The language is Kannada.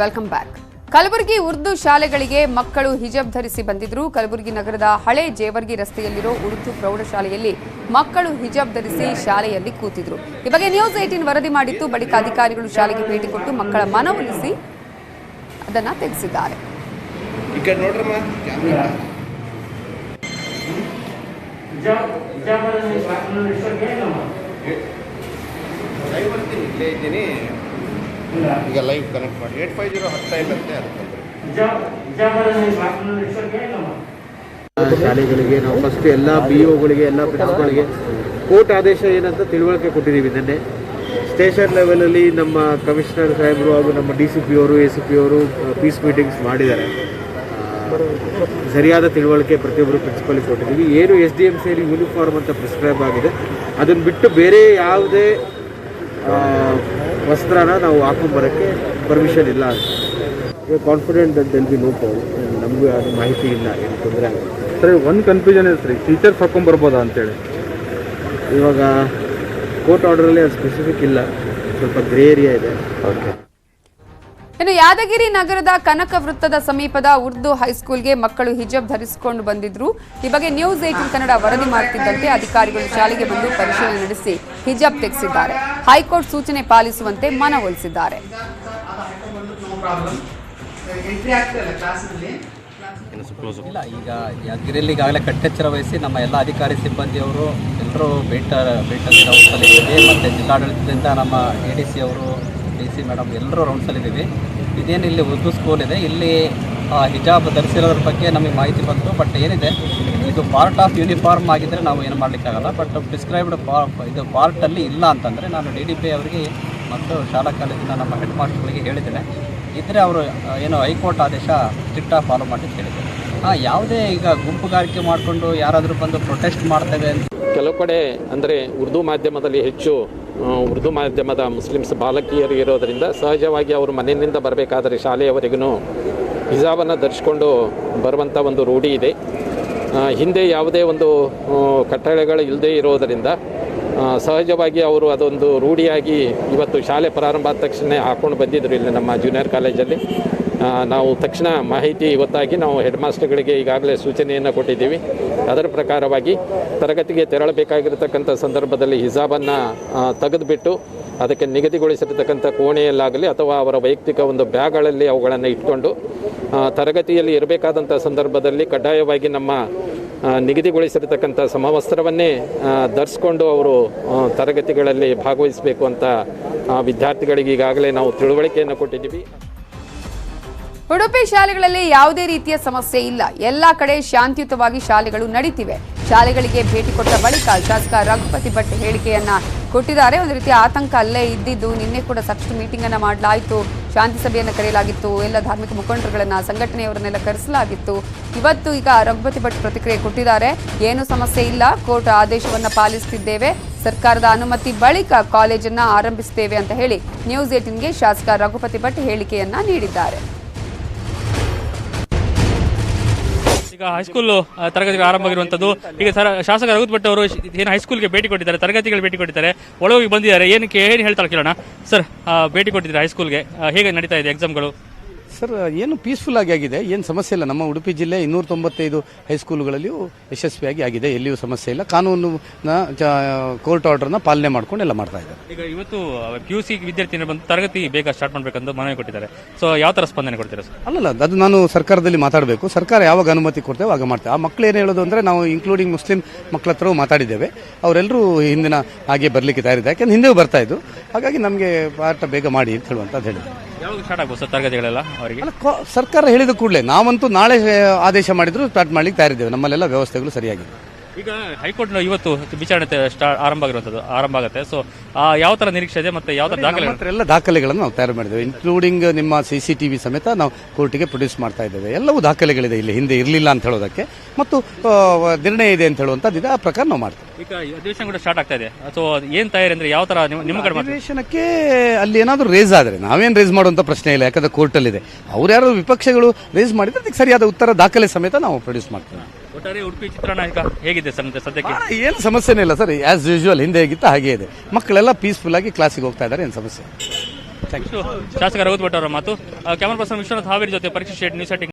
Welcome back. ಕಲಬುರಗಿ ಉರ್ದು ಶಾಲೆಗಳಿಗೆ ಮಕ್ಕಳು ಹಿಜಾಬ್ ಧರಿಸಿ ಬಂದಿದ್ರು. ಕಲಬುರಗಿ ನಗರದ ಹಳೆ ಜೇವರ್ಗಿ ರಸ್ತೆಯಲ್ಲಿರೋ ಉರ್ದು ಪ್ರೌಢಶಾಲೆಯಲ್ಲಿ ಮಕ್ಕಳು ಹಿಜಾಬ್ ಧರಿಸಿ ಶಾಲೆಯಲ್ಲಿ ಕೂತಿದ್ರು. ಈ ಬಗ್ಗೆ ನ್ಯೂಸ್ 18 ವರದಿ ಮಾಡಿತ್ತು. ಬಳಿಕ ಅಧಿಕಾರಿಗಳು ಶಾಲೆಗೆ ಭೇಟಿ ಕೊಟ್ಟು ಮಕ್ಕಳ ಮನವೊಲಿಸಿ ಅದನ್ನ ತೆಗೆಸಿದ್ದಾರೆ. ಈಗ ಲೈವ್ ಕನೆಕ್ಟ್ ಮಾಡಿ 850 ಹತ್ತಾ ಇಲ್ಲಂತೆ ಶಾಲೆಗಳಿಗೆ ನಾವು ಫಸ್ಟ್ ಎಲ್ಲ BOಗಳಿಗೆ ಎಲ್ಲ ಪ್ರಿನ್ಸಿಪಾಲ್ಗೆ ಕೋರ್ಟ್ ಆದೇಶ ಏನಂತ ತಿಳುವಳಿಕೆ ಕೊಟ್ಟಿದ್ದೀವಿ. ನಿನ್ನೆ ಸ್ಟೇಷನ್ ಲೆವೆಲಲ್ಲಿ ನಮ್ಮ ಕಮಿಷನರ್ ಸಾಹೇಬರು ಹಾಗೂ ನಮ್ಮ DCP ಅವರು ACP ಅವರು ಪೀಸ್ ಮೀಟಿಂಗ್ಸ್ ಮಾಡಿದ್ದಾರೆ. ಸರಿಯಾದ ತಿಳುವಳಿಕೆ ಪ್ರತಿಯೊಬ್ಬರು ಪ್ರಿನ್ಸಿಪಲ್ಗೆ ಕೊಟ್ಟಿದ್ದೀವಿ. ಏನು SDMCಯಲ್ಲಿ ಯೂನಿಫಾರ್ಮ್ ಅಂತ ಪ್ರಿಸ್ಕ್ರೈಬ್ ಆಗಿದೆ, ಅದನ್ನು ಬಿಟ್ಟು ಬೇರೆ ಯಾವುದೇ ವಸ್ತ್ರನ ನಾವು ಹಾಕೊಂಡ್ಬರೋಕ್ಕೆ ಪರ್ಮಿಷನ್ ಇಲ್ಲ ಅಂತ ಕಾನ್ಫಿಡೆಂಟ್ ಅಂತ ಹೇಳಿ ನೋ ಪ್ರಾಬ್ಲಮ್. ನಮಗೂ ಅದು ಮಾಹಿತಿ ಇಲ್ಲ, ಏನು ತೊಂದರೆ ಆಗುತ್ತೆ. ಸರಿ, ಒಂದು ಕನ್ಫ್ಯೂಷನ್ ಇದೆ ಸರಿ, ಟೀಚರ್ಸ್ ಹಾಕೊಂಡ್ಬರ್ಬೋದಾ ಅಂತೇಳಿ. ಇವಾಗ ಕೋರ್ಟ್ ಆರ್ಡರಲ್ಲಿ ಅದು ಸ್ಪೆಸಿಫಿಕ್ ಇಲ್ಲ, ಸ್ವಲ್ಪ ಗ್ರೇ ಏರಿಯಾ ಇದೆ. ಓಕೆ. ಇನ್ನು ಯಾದಗಿರಿ ನಗರದ ಕನಕ ವೃತ್ತದ ಸಮೀಪದ ಉರ್ದು ಹೈಸ್ಕೂಲ್ಗೆ ಮಕ್ಕಳು ಹಿಜಾಬ್ ಧರಿಸಿಕೊಂಡು ಬಂದಿದ್ರು. ಈ ಬಗ್ಗೆ ನ್ಯೂಸ್ 18 ಕನ್ನಡ ವರದಿ ಮಾಡುತ್ತಿದ್ದಂತೆ ಅಧಿಕಾರಿಗಳು ಶಾಲೆಗೆ ಬಂದು ಪರಿಶೀಲನೆ ನಡೆಸಿ ಹಿಜಾಬ್ ತೆಗೆಸಿದ್ದಾರೆ. ಹೈಕೋರ್ಟ್ ಸೂಚನೆ ಪಾಲಿಸುವಂತೆ ಮನವೊಲಿಸಿದ್ದಾರೆ. ಇಲ್ಲ, ಈಗ ಯಾದಗಿರಿಯಲ್ಲಿ ಈಗಾಗಲೇ ಕಟ್ಟೆಚ್ಚರ ವಹಿಸಿ ನಮ್ಮ ಎಲ್ಲ ಅಧಿಕಾರಿ ಸಿಬ್ಬಂದಿಯವರು ಎಲ್ಲರೂ ಬೇಟಲ್ಲಿ ರೌಂಡ್ಸಲ್ಲಿದ್ದೀವಿ. ಮತ್ತು ಜಿಲ್ಲಾಡಳಿತದಿಂದ ನಮ್ಮ ADC ಅವರು DC ಮೇಡಮ್ ಎಲ್ಲರೂ ರೌಂಡ್ಸಲ್ಲಿದ್ದೀವಿ. ಇದೇನು ಇಲ್ಲಿ ಉರ್ದು ಸ್ಕೂಲ್ ಇದೆ, ಇಲ್ಲಿ ಹಿಜಾಬ್ ಧರಿಸಿರೋದ್ರ ಬಗ್ಗೆ ನಮಗೆ ಮಾಹಿತಿ ಬಂತು. ಬಟ್ ಏನಿದೆ, ಇದು ಪಾರ್ಟ್ ಆಫ್ ಯೂನಿಫಾರ್ಮ್ ಆಗಿದ್ದರೆ ನಾವು ಏನು ಮಾಡಲಿಕ್ಕಾಗಲ್ಲ. ಬಟ್ ಪ್ರಿಸ್ಕ್ರೈಬ್ಡ್ ಇದು ಪಾರ್ಟಲ್ಲಿ ಇಲ್ಲ ಅಂತಂದರೆ ನಾನು DDP ಅವರಿಗೆ ಮತ್ತು ಶಾಲಾ ಕಾಲೇಜಿನ ನಮ್ಮ ಹೆಡ್ ಮಾಸ್ಟರ್ಗಳಿಗೆ ಹೇಳಿದ್ದೇನೆ. ಇದ್ದರೆ ಅವರು ಏನು ಹೈಕೋರ್ಟ್ ಆದೇಶ ಸ್ಟ್ರಿಕ್ಟಾಗಿ ಫಾಲೋ ಮಾಡಲಿಕ್ಕೆ ಹೇಳಿದ್ದಾರೆ. ಯಾವುದೇ ಈಗ ಗುಂಪುಗಾರಿಕೆ ಮಾಡಿಕೊಂಡು ಯಾರಾದರೂ ಬಂದು ಪ್ರೊಟೆಸ್ಟ್ ಮಾಡ್ತೇವೆ ಅಂತ ಕೆಲವು ಕಡೆ ಅಂದರೆ ಉರ್ದು ಮಾಧ್ಯಮದಲ್ಲಿ ಹೆಚ್ಚು ಉರ್ದು ಮಾಧ್ಯಮದ ಮುಸ್ಲಿಮ್ಸ್ ಬಾಲಕಿಯರು ಇರೋದರಿಂದ ಸಹಜವಾಗಿ ಅವರು ಮನೆಯಿಂದ ಬರಬೇಕಾದರೆ ಶಾಲೆಯವರೆಗೂ ಹಿಜಾಬನ್ನು ಧರಿಸ್ಕೊಂಡು ಬರುವಂಥ ಒಂದು ರೂಢಿ ಇದೆ. ಹಿಂದೆ ಯಾವುದೇ ಒಂದು ಕಟ್ಟಳೆಗಳು ಇಲ್ಲದೇ ಇರೋದರಿಂದ ಸಹಜವಾಗಿ ಅವರು ಅದೊಂದು ರೂಢಿಯಾಗಿ ಇವತ್ತು ಶಾಲೆ ಪ್ರಾರಂಭ ಆದ ತಕ್ಷಣ ಹಾಕ್ಕೊಂಡು ಬಂದಿದ್ದರು. ಇಲ್ಲಿ ನಮ್ಮ ಜೂನಿಯರ್ ಕಾಲೇಜಲ್ಲಿ ನಾವು ತಕ್ಷಣ ಮಾಹಿತಿ ಗೊತ್ತಾಗಿ ನಾವು ಹೆಡ್ ಮಾಸ್ಟರ್ಗಳಿಗೆ ಈಗಾಗಲೇ ಸೂಚನೆಯನ್ನು ಕೊಟ್ಟಿದ್ದೀವಿ. ಅದರ ಪ್ರಕಾರವಾಗಿ ತರಗತಿಗೆ ತೆರಳಬೇಕಾಗಿರತಕ್ಕಂಥ ಸಂದರ್ಭದಲ್ಲಿ ಹಿಜಾಬನ್ನು ತೆಗೆದುಬಿಟ್ಟು ಅದಕ್ಕೆ ನಿಗದಿಗೊಳಿಸಿರತಕ್ಕಂಥ ಕೋಣೆಯಲ್ಲಾಗಲಿ ಅಥವಾ ಅವರ ವೈಯಕ್ತಿಕ ಒಂದು ಬ್ಯಾಗ್ಗಳಲ್ಲಿ ಅವುಗಳನ್ನು ಇಟ್ಕೊಂಡು ತರಗತಿಯಲ್ಲಿ ಇರಬೇಕಾದಂಥ ಸಂದರ್ಭದಲ್ಲಿ ಕಡ್ಡಾಯವಾಗಿ ನಮ್ಮ ನಿಗದಿಗೊಳಿಸಿರತಕ್ಕಂಥ ಸಮವಸ್ತ್ರವನ್ನೇ ಧರಿಸ್ಕೊಂಡು ಅವರು ತರಗತಿಗಳಲ್ಲಿ ಭಾಗವಹಿಸಬೇಕು ಅಂತ ವಿದ್ಯಾರ್ಥಿಗಳಿಗೆ ಈಗಾಗಲೇ ನಾವು ತಿಳುವಳಿಕೆಯನ್ನು ಕೊಟ್ಟಿದ್ದೀವಿ. ಉಡುಪಿ ಶಾಲೆಗಳಲ್ಲಿ ಯಾವುದೇ ರೀತಿಯ ಸಮಸ್ಯೆ ಇಲ್ಲ, ಎಲ್ಲಾ ಕಡೆ ಶಾಂತಿಯುತವಾಗಿ ಶಾಲೆಗಳು ನಡೀತಿವೆ. ಶಾಲೆಗಳಿಗೆ ಭೇಟಿ ಕೊಟ್ಟ ಬಳಿಕ ಶಾಸಕ ರಘುಪತಿ ಭಟ್ ಹೇಳಿಕೆಯನ್ನ ಕೊಟ್ಟಿದ್ದಾರೆ. ಒಂದು ರೀತಿಯ ಆತಂಕ ಅಲ್ಲೇ ಇದ್ದಿದ್ದು. ನಿನ್ನೆ ಕೂಡ ಸಾಕಷ್ಟು ಮೀಟಿಂಗ್ ಅನ್ನ ಮಾಡಲಾಯಿತು, ಶಾಂತಿ ಸಭೆಯನ್ನು ಕರೆಯಲಾಗಿತ್ತು, ಎಲ್ಲ ಧಾರ್ಮಿಕ ಮುಖಂಡರುಗಳನ್ನ ಸಂಘಟನೆಯವರನ್ನೆಲ್ಲ ಕರೆಸಲಾಗಿತ್ತು. ಇವತ್ತು ಈಗ ರಘುಪತಿ ಭಟ್ ಪ್ರತಿಕ್ರಿಯೆ ಕೊಟ್ಟಿದ್ದಾರೆ. ಏನು ಸಮಸ್ಯೆ ಇಲ್ಲ, ಕೋರ್ಟ್ ಆದೇಶವನ್ನ ಪಾಲಿಸುತ್ತಿದ್ದೇವೆ, ಸರ್ಕಾರದ ಅನುಮತಿ ಬಳಿಕ ಕಾಲೇಜನ್ನ ಆರಂಭಿಸುತ್ತೇವೆ ಅಂತ ಹೇಳಿ ನ್ಯೂಸ್ 18ಗೆ ಶಾಸಕ ರಘುಪತಿ ಭಟ್ ಹೇಳಿಕೆಯನ್ನ ನೀಡಿದ್ದಾರೆ. ಈಗ ಹೈಸ್ಕೂಲ್ ತರಗತಿಗಳು ಆರಂಭ ಆಗಿರುವಂಥದ್ದು. ಈಗ ಶಾಸಕ ರಘುಪತಿ ಭಟ್ ಅವರು ಏನು ಹೈಸ್ಕೂಲ್ಗೆ ಭೇಟಿ ಕೊಟ್ಟಿದ್ದಾರೆ, ತರಗತಿಗಳು ಭೇಟಿ ಕೊಟ್ಟಿದ್ದಾರೆ, ಒಳಗೋಗಿ ಬಂದಿದ್ದಾರೆ. ಏನಕ್ಕೆ ಏನು ಹೇಳ್ತಾರೆ ಕೇಳೋಣ. ಸರ್, ಭೇಟಿ ಕೊಟ್ಟಿದ್ದಾರೆ ಹೈಸ್ಕೂಲ್ಗೆ, ಹೇಗೆ ನಡೀತಾ ಇದೆ ಎಕ್ಸಾಮ್ಗಳು? ಸರ್, ಏನು ಪೀಸ್ಫುಲ್ ಆಗಿದೆ, ಏನು ಸಮಸ್ಯೆ ಇಲ್ಲ. ನಮ್ಮ ಉಡುಪಿ ಜಿಲ್ಲೆ 295 ಹೈಸ್ಕೂಲ್ಗಳಲ್ಲಿಯೂ ಯಶಸ್ವಿಯಾಗಿ ಆಗಿದೆ, ಎಲ್ಲಿಯೂ ಸಮಸ್ಯೆ ಇಲ್ಲ. ಕಾನೂನಿನ ಕೋರ್ಟ್ ಆರ್ಡರ್ನ ಪಾಲನೆ ಮಾಡ್ಕೊಂಡು ಎಲ್ಲ ಮಾಡ್ತಾ ಇದ್ದಾರೆ. ಈಗ ಇವತ್ತು PUC ವಿದ್ಯಾರ್ಥಿಗಳು ಬಂದು ತರಗತಿ ಬೇಗ ಸ್ಟಾರ್ಟ್ ಮಾಡಬೇಕಂತ ಮನವಿ ಕೊಟ್ಟಿದ್ದಾರೆ. ಸೊ ಯಾವ ಥರ ಸ್ಪಂದನೆ ಕೊಡ್ತೀರಾ ಸರ್? ಅಲ್ಲಲ್ಲ, ಅದು ನಾನು ಸರ್ಕಾರದಲ್ಲಿ ಮಾತಾಡಬೇಕು. ಸರ್ಕಾರ ಯಾವಾಗ ಅನುಮತಿ ಕೊಡ್ತೇವೆ ಆಗ ಮಾಡ್ತೇವೆ. ಆ ಮಕ್ಕಳು ಏನು ಹೇಳೋದು ಅಂದರೆ, ನಾವು ಇನ್ಕ್ಲೂಡಿಂಗ್ ಮುಸ್ಲಿಂ ಮಕ್ಕಳ ಹತ್ರವೂ ಮಾತಾಡಿದ್ದೇವೆ. ಅವರೆಲ್ಲರೂ ಹಿಂದಿನ ಹಾಗೆ ಬರಲಿಕ್ಕೆ ತಯಾರಿದೆ, ಯಾಕೆಂದ್ರೆ ಹಿಂದೆ ಬರ್ತಾ ಇದ್ದು. ಹಾಗಾಗಿ ನಮಗೆ ಪಾಠ ಬೇಗ ಮಾಡಿ ಅಂತ ಹೇಳುವಂತ ಹೇಳಿದೆ. ಯಾವಾಗ ಸ್ಟಾರ್ಟ್ ಆಗ್ಬೋದು ಸರ್ ತರಗತಿಗಳೆಲ್ಲ ಅವರಿಗೆ? ಸರ್ಕಾರ ಹೇಳಿದ ಕೂಡಲೇ, ನಾವಂತೂ ನಾಳೆ ಆದೇಶ ಮಾಡಿದ್ರು ಸ್ಟಾರ್ಟ್ ಮಾಡ್ಲಿಕ್ಕೆ ತಯಾರಿದ್ದೇವೆ. ನಮ್ಮಲ್ಲೆಲ್ಲ ವ್ಯವಸ್ಥೆಗಳು ಸರಿಯಾಗಿದೆ. ಈಗ ಹೈಕೋರ್ಟ್ ಇವತ್ತು ವಿಚಾರಣೆ ಆರಂಭ ಆಗುತ್ತೆ. ಸೊ ಯಾವ ತರ ನಿರೀಕ್ಷೆ ಇದೆ ಮತ್ತೆ ಯಾವ ತರ ಎಲ್ಲ ದಾಖಲೆಗಳನ್ನು ನಾವು ತಯಾರು ಮಾಡಿದ್ದೇವೆ, ಇನ್ಕ್ಲೂಡಿಂಗ್ ನಿಮ್ಮ CCTV ಸಮೇತ ನಾವು ಕೋರ್ಟಿಗೆ ಪ್ರೊಡ್ಯೂಸ್ ಮಾಡ್ತಾ ಇದ್ದೇವೆ. ಎಲ್ಲವೂ ದಾಖಲೆಗಳಿದೆ, ಇಲ್ಲಿ ಹಿಂದೆ ಇರಲಿಲ್ಲ ಅಂತ ಹೇಳೋದಕ್ಕೆ ಮತ್ತು ನಿರ್ಣಯ ಇದೆ ಅಂತ ಹೇಳುವಂಥದ್ದು. ಆ ಪ್ರಕಾರ ನಾವು ಮಾಡ್ತೇವೆ. ಈಗ ಅಧಿವೇಶನ ಕೂಡ ಸ್ಟಾರ್ಟ್ ಆಗ್ತಾ ಇದೆ. ಸೊ ಏನ್ ತಯಾರಿ ಅಂದ್ರೆ ಯಾವ ತರ ನಿಮ್ಮ ಕಡೆ ಅಧಿವೇಶನಕ್ಕೆ ಅಲ್ಲಿ ಏನಾದರೂ ರೇಸ್ ಆದರೆ ನಾವೇನು ರೇಸ್ ಮಾಡುವಂಥ ಪ್ರಶ್ನೆ ಇಲ್ಲ, ಯಾಕಂದ್ರೆ ಕೋರ್ಟಲ್ಲಿದೆ. ಅವ್ರು ಯಾರು ವಿಪಕ್ಷಗಳು ರೇಸ್ ಮಾಡಿದ್ರೆ ಅದಕ್ಕೆ ಸರಿಯಾದ ಉತ್ತರ ದಾಖಲೆ ಸಮೇತ ನಾವು ಪ್ರೊಡ್ಯೂಸ್ ಮಾಡ್ತೇವೆ. ಒಟ್ಟಾರೆ ಉಡುಪಿ ಚಿತ್ರಣ ಈಗ ಹೇಗಿದೆ ಸರ್ ಅಂತ ಸದ್ಯಕ್ಕೆ? ಏನು ಸಮಸ್ಯೆನೇ ಇಲ್ಲ ಸರ್, ಆ್ಯಸ್ ಯೂಶುವಲ್ ಹಿಂದೆ ಹೇಗಿತ್ತು ಹಾಗೇ ಇದೆ. ಮಕ್ಕಳೆಲ್ಲ ಪೀಸ್ಫುಲ್ ಆಗಿ ಕ್ಲಾಸಿಗೆ ಹೋಗ್ತಾ ಇದ್ದಾರೆ, ಏನು ಸಮಸ್ಯೆ. ಶಾಸಕ ರಘುಪತಿ ಭಟ್ ಅವರ ಮಾತು. ಕ್ಯಾಮರಾ ಪರ್ಸನ್ ವಿಶ್ವನಾಥ್ ಹಾವೇರಿ ಜೊತೆ ಪರೀಕ್ಷೆ ಶೇಟ್ ನ್ಯೂಸ್ 18.